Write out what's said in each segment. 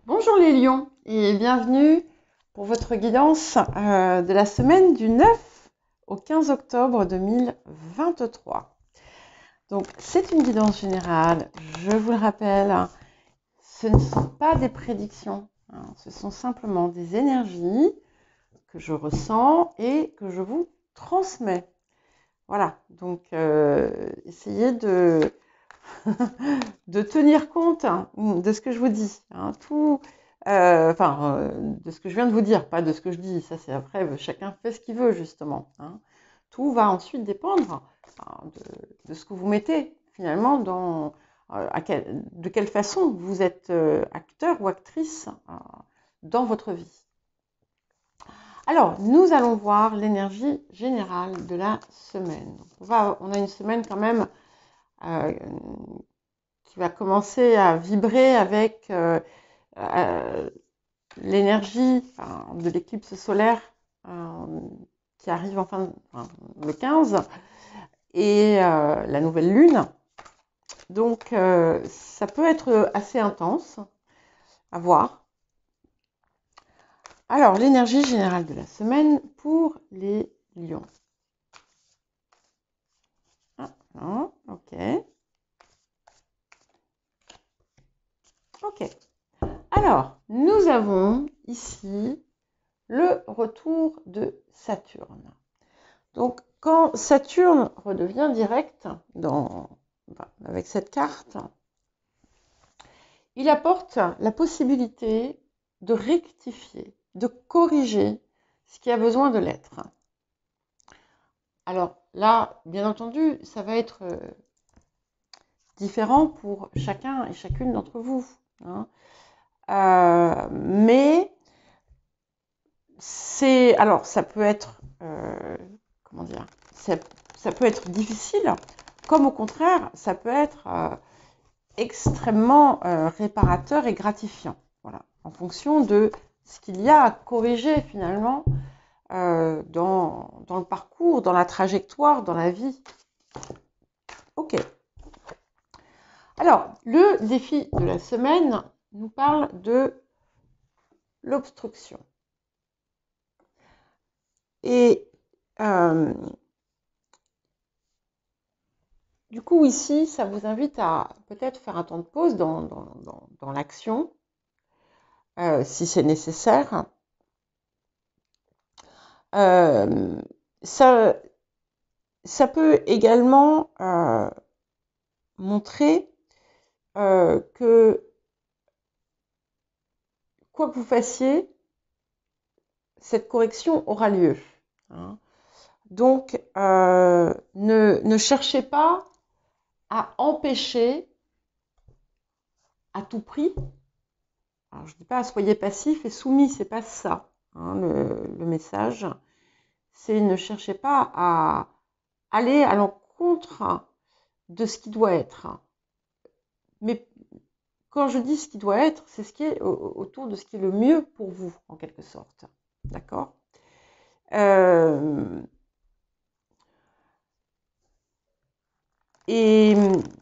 Bonjour les lions et bienvenue pour votre guidance de la semaine du 9 au 15 octobre 2023. Donc c'est une guidance générale, je vous le rappelle, ce ne sont pas des prédictions, ce sont simplement des énergies que je ressens et que je vous transmets. Voilà, donc essayez de tenir compte de ce que je vous dis. De ce que je viens de vous dire, pas de ce que je dis. Ça, c'est après, chacun fait ce qu'il veut, justement. Tout va ensuite dépendre de ce que vous mettez, finalement, de quelle façon vous êtes acteur ou actrice dans votre vie. Alors, nous allons voir l'énergie générale de la semaine. On a une semaine quand même qui va commencer à vibrer avec l'énergie de l'éclipse solaire qui arrive le 15 et la nouvelle lune. Donc, ça peut être assez intense à voir. Alors, l'énergie générale de la semaine pour les lions. Non, ok. Ok. Alors, nous avons ici le retour de Saturne. Donc, quand Saturne redevient direct avec cette carte, il apporte la possibilité de rectifier, de corriger ce qui a besoin de l'être. Alors là, bien entendu, ça va être différent pour chacun et chacune d'entre vous. Mais ça peut être, ça peut être difficile, comme au contraire, ça peut être extrêmement réparateur et gratifiant. Voilà, en fonction de ce qu'il y a à corriger finalement dans le parcours, dans la trajectoire, dans la vie. Ok. Alors, le défi de la semaine nous parle de l'obstruction. Et du coup, ici, ça vous invite à peut-être faire un temps de pause dans l'action, si c'est nécessaire. Ça peut également montrer que quoi que vous fassiez, cette correction aura lieu. Donc, ne cherchez pas à empêcher à tout prix. Alors, je ne dis pas soyez passif et soumis, c'est pas ça le message. C'est ne cherchez pas à aller à l'encontre de ce qui doit être. Mais quand je dis ce qui doit être, c'est ce qui est autour de ce qui est le mieux pour vous, en quelque sorte. D'accord ? Et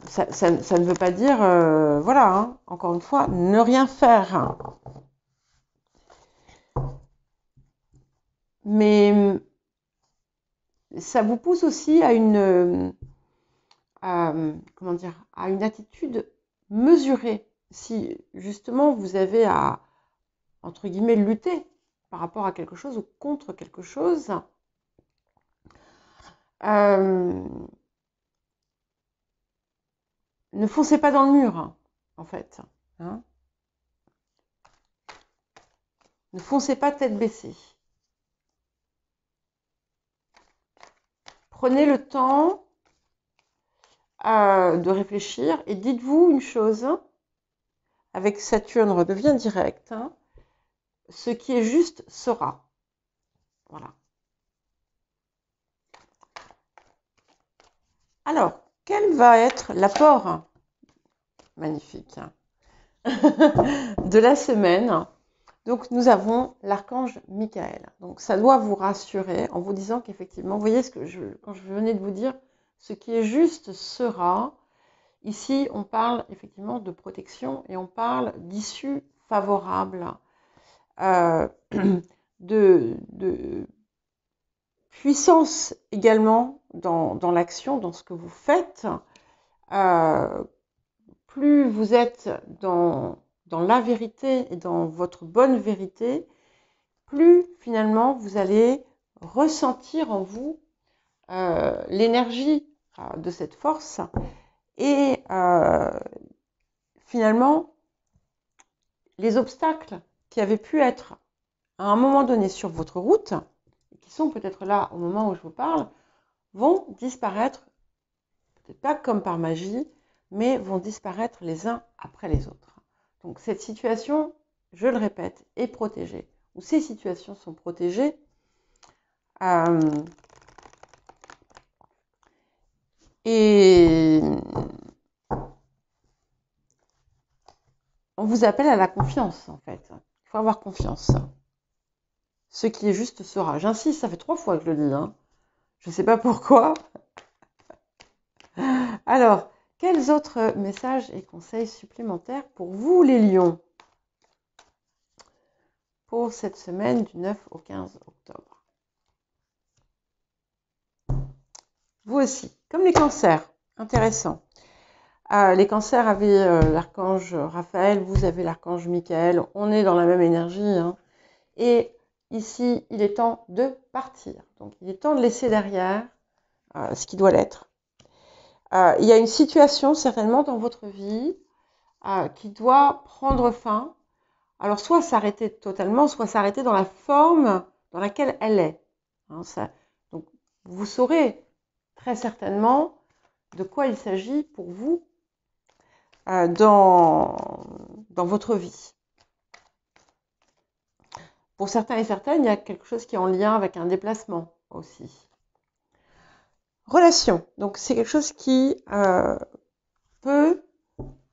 ça ne veut pas dire, encore une fois, ne rien faire. Mais ça vous pousse aussi à une attitude mesurée. Si justement vous avez à, entre guillemets, lutter par rapport à quelque chose ou contre quelque chose, ne foncez pas dans le mur, en fait. Ne foncez pas tête baissée. Prenez le temps de réfléchir et dites-vous une chose, avec Saturne redevient direct, ce qui est juste sera. Voilà. Alors, quel va être l'apport magnifique de la semaine? Donc, nous avons l'archange Michael. Donc, ça doit vous rassurer en vous disant qu'effectivement, vous voyez quand je venais de vous dire, ce qui est juste sera. Ici, on parle effectivement de protection et on parle d'issue favorable, de puissance également dans l'action, dans ce que vous faites. Plus vous êtes dans la vérité et dans votre bonne vérité, plus finalement vous allez ressentir en vous l'énergie de cette force et finalement les obstacles qui avaient pu être à un moment donné sur votre route, et qui sont peut-être là au moment où je vous parle, vont disparaître, peut-être pas comme par magie, mais vont disparaître les uns après les autres. Donc cette situation, je le répète, est protégée, ou ces situations sont protégées. Et on vous appelle à la confiance, en fait. Il faut avoir confiance. Ce qui est juste sera. J'insiste, ça fait 3 fois que je le dis. Hein. Je ne sais pas pourquoi. Alors, quels autres messages et conseils supplémentaires pour vous, les lions, pour cette semaine du 9 au 15 octobre? Vous aussi, comme les cancers, intéressant. Les cancers avaient l'archange Raphaël, vous avez l'archange Michael, on est dans la même énergie. Hein. Et ici, il est temps de partir. Donc, il est temps de laisser derrière ce qui doit l'être. Il y a une situation certainement dans votre vie qui doit prendre fin. Alors, soit s'arrêter totalement, soit s'arrêter dans la forme dans laquelle elle est. Hein, donc, vous saurez très certainement de quoi il s'agit pour vous dans votre vie. Pour certains et certaines, il y a quelque chose qui est en lien avec un déplacement aussi. Relation, donc c'est quelque chose qui peut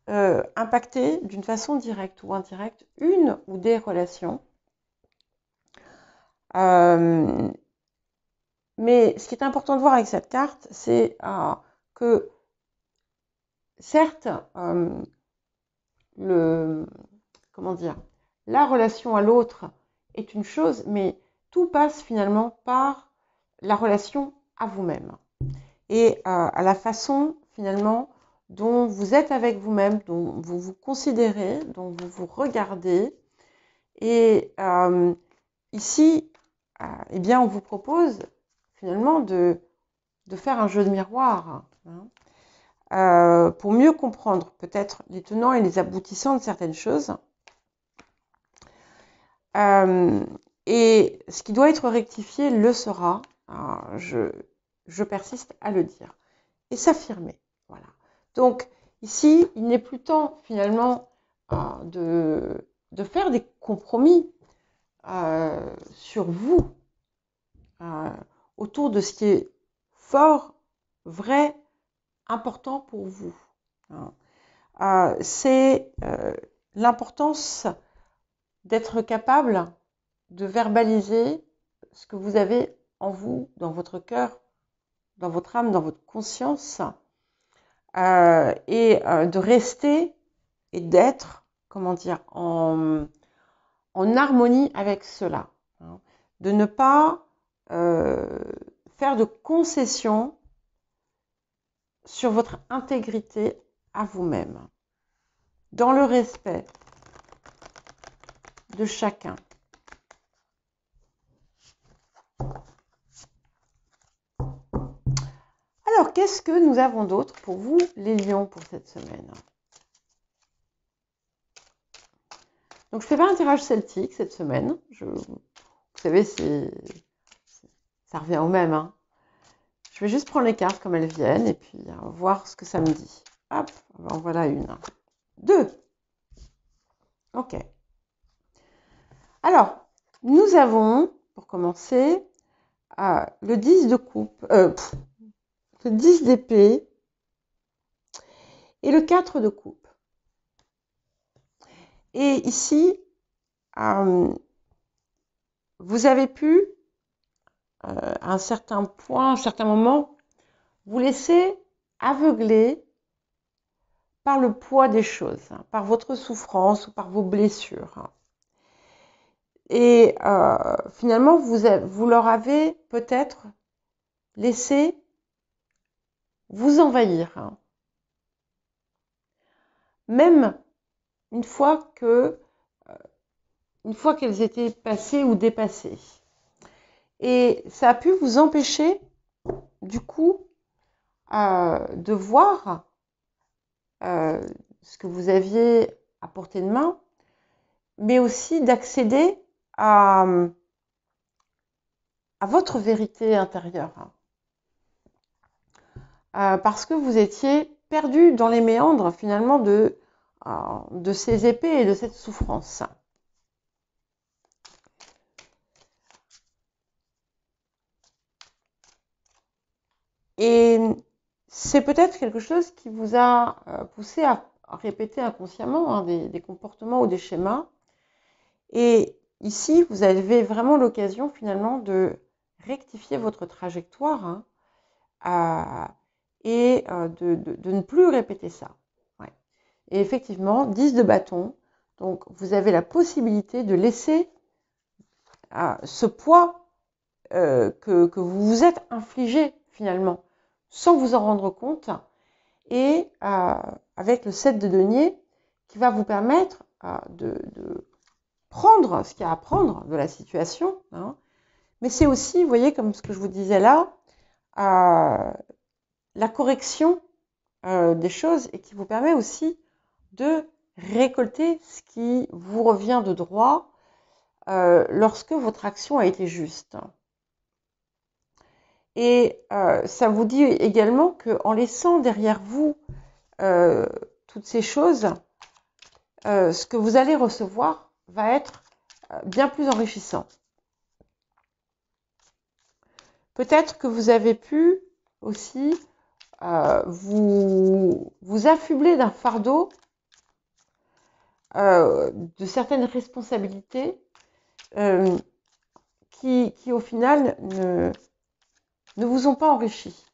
impacter d'une façon directe ou indirecte une ou des relations. Mais ce qui est important de voir avec cette carte, c'est que certes, la relation à l'autre est une chose, mais tout passe finalement par la relation à vous-même et à la façon finalement dont vous êtes avec vous-même, dont vous vous considérez, dont vous vous regardez. Et ici, eh bien, on vous propose finalement de faire un jeu de miroir pour mieux comprendre peut-être les tenants et les aboutissants de certaines choses. Et ce qui doit être rectifié le sera. Je persiste à le dire. Et s'affirmer. Voilà. Donc, ici, il n'est plus temps, finalement, de faire des compromis sur vous, autour de ce qui est fort, vrai, important pour vous. C'est l'importance d'être capable de verbaliser ce que vous avez en vous, dans votre cœur, dans votre âme, dans votre conscience, et de rester et d'être, en harmonie avec cela. Hein. De ne pas faire de concessions sur votre intégrité à vous-même, dans le respect de chacun. Alors, qu'est-ce que nous avons d'autre pour vous, les lions, pour cette semaine? Donc, je ne fais pas un tirage celtique cette semaine. Vous savez, ça revient au même. Hein. Je vais juste prendre les cartes comme elles viennent et puis voir ce que ça me dit. Hop, en voilà une. 2. Ok. Alors, nous avons, pour commencer, le 10 de coupe, le 10 d'épée et le 4 de coupe. Et ici, vous avez pu, à un certain point, à un certain moment, vous laisser aveugler par le poids des choses, par votre souffrance ou par vos blessures. Et finalement, vous leur avez peut-être laissé vous envahir. Même une fois qu'elles étaient passées ou dépassées. Et ça a pu vous empêcher, du coup, de voir ce que vous aviez à portée de main, mais aussi d'accéder à votre vérité intérieure. Parce que vous étiez perdu dans les méandres, finalement, de ces épées et de cette souffrance. Et c'est peut-être quelque chose qui vous a poussé à répéter inconsciemment des comportements ou des schémas. Et ici, vous avez vraiment l'occasion finalement de rectifier votre trajectoire et de ne plus répéter ça. Ouais. Et effectivement, 10 de bâton, donc vous avez la possibilité de laisser ce poids que vous vous êtes infligé finalement, sans vous en rendre compte, et avec le 7 de denier qui va vous permettre de prendre ce qu'il y a à prendre de la situation, mais c'est aussi, vous voyez, comme ce que je vous disais là, la correction des choses et qui vous permet aussi de récolter ce qui vous revient de droit lorsque votre action a été juste. Et ça vous dit également qu'en laissant derrière vous toutes ces choses, ce que vous allez recevoir va être bien plus enrichissant. Peut-être que vous avez pu aussi vous affubler d'un fardeau, de certaines responsabilités qui au final ne vous ont pas enrichi.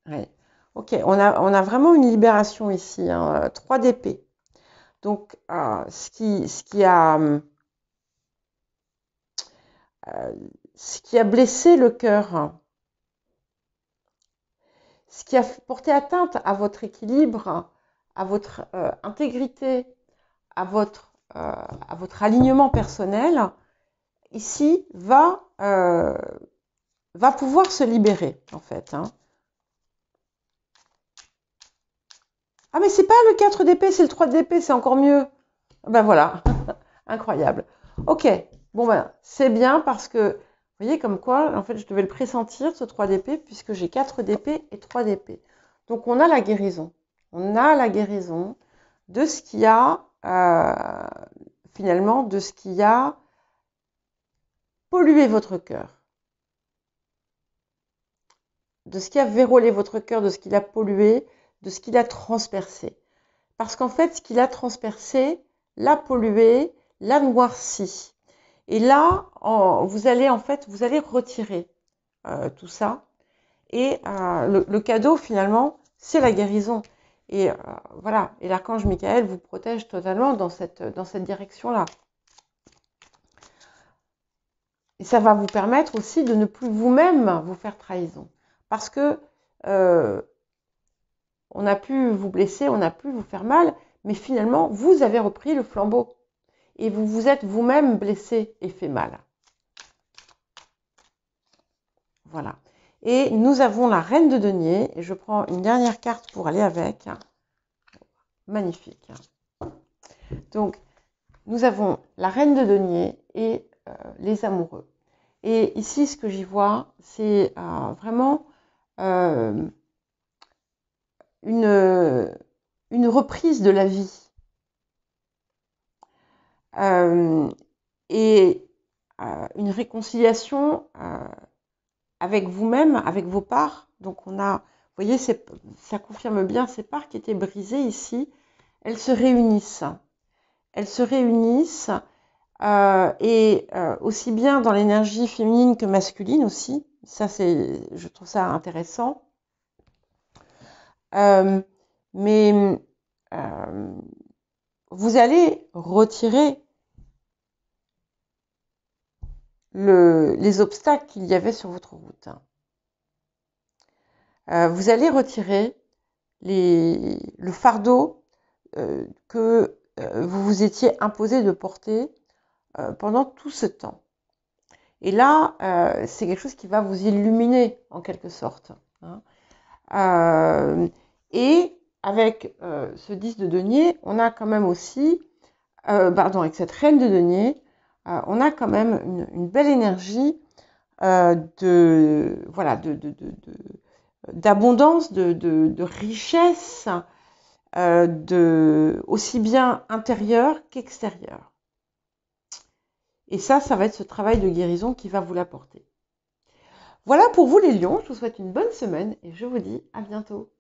Ouais. Ok, on a vraiment une libération ici, 3 d'épée. Donc, ce qui a blessé le cœur, ce qui a porté atteinte à votre équilibre, à votre intégrité, à votre alignement personnel, ici va pouvoir se libérer en fait. Ah mais c'est pas le 4 d'épée, c'est le 3 d'épée, c'est encore mieux. Ben voilà, incroyable. Ok, bon ben c'est bien parce que, vous voyez comme quoi, en fait je devais le pressentir ce 3 d'épée puisque j'ai 4 d'épée et 3 d'épée. Donc on a la guérison. On a la guérison de ce qui a, finalement, de ce qui a pollué votre cœur. De ce qui a vérolé votre cœur, de ce qu'il a pollué, de ce qu'il a transpercé. Parce qu'en fait, ce qu'il a transpercé, l'a pollué, l'a noirci. Et là, vous allez retirer tout ça. Et le cadeau, finalement, c'est la guérison. Et voilà, et l'archange Michael vous protège totalement dans cette direction-là. Et ça va vous permettre aussi de ne plus vous-même vous faire trahison. Parce que on a pu vous blesser, on a pu vous faire mal, mais finalement, vous avez repris le flambeau. Et vous vous êtes vous-même blessé et fait mal. Voilà. Et nous avons la reine de denier. Et je prends une dernière carte pour aller avec. Magnifique. Donc, nous avons la reine de denier et les amoureux. Et ici, ce que j'y vois, c'est vraiment une reprise de la vie. Et une réconciliation avec vous-même, avec vos parts. Donc on a, vous voyez, ça confirme bien ces parts qui étaient brisées ici. Elles se réunissent. Elles se réunissent et aussi bien dans l'énergie féminine que masculine aussi. Ça, je trouve ça intéressant. mais vous allez retirer les obstacles qu'il y avait sur votre route. Vous allez retirer le fardeau que vous vous étiez imposé de porter pendant tout ce temps. Et là, c'est quelque chose qui va vous illuminer en quelque sorte. Et avec ce 10 de denier, on a quand même aussi, avec cette reine de denier, on a quand même une belle énergie d'abondance, de richesse, aussi bien intérieure qu'extérieure. Et ça va être ce travail de guérison qui va vous l'apporter. Voilà pour vous les lions, je vous souhaite une bonne semaine et je vous dis à bientôt.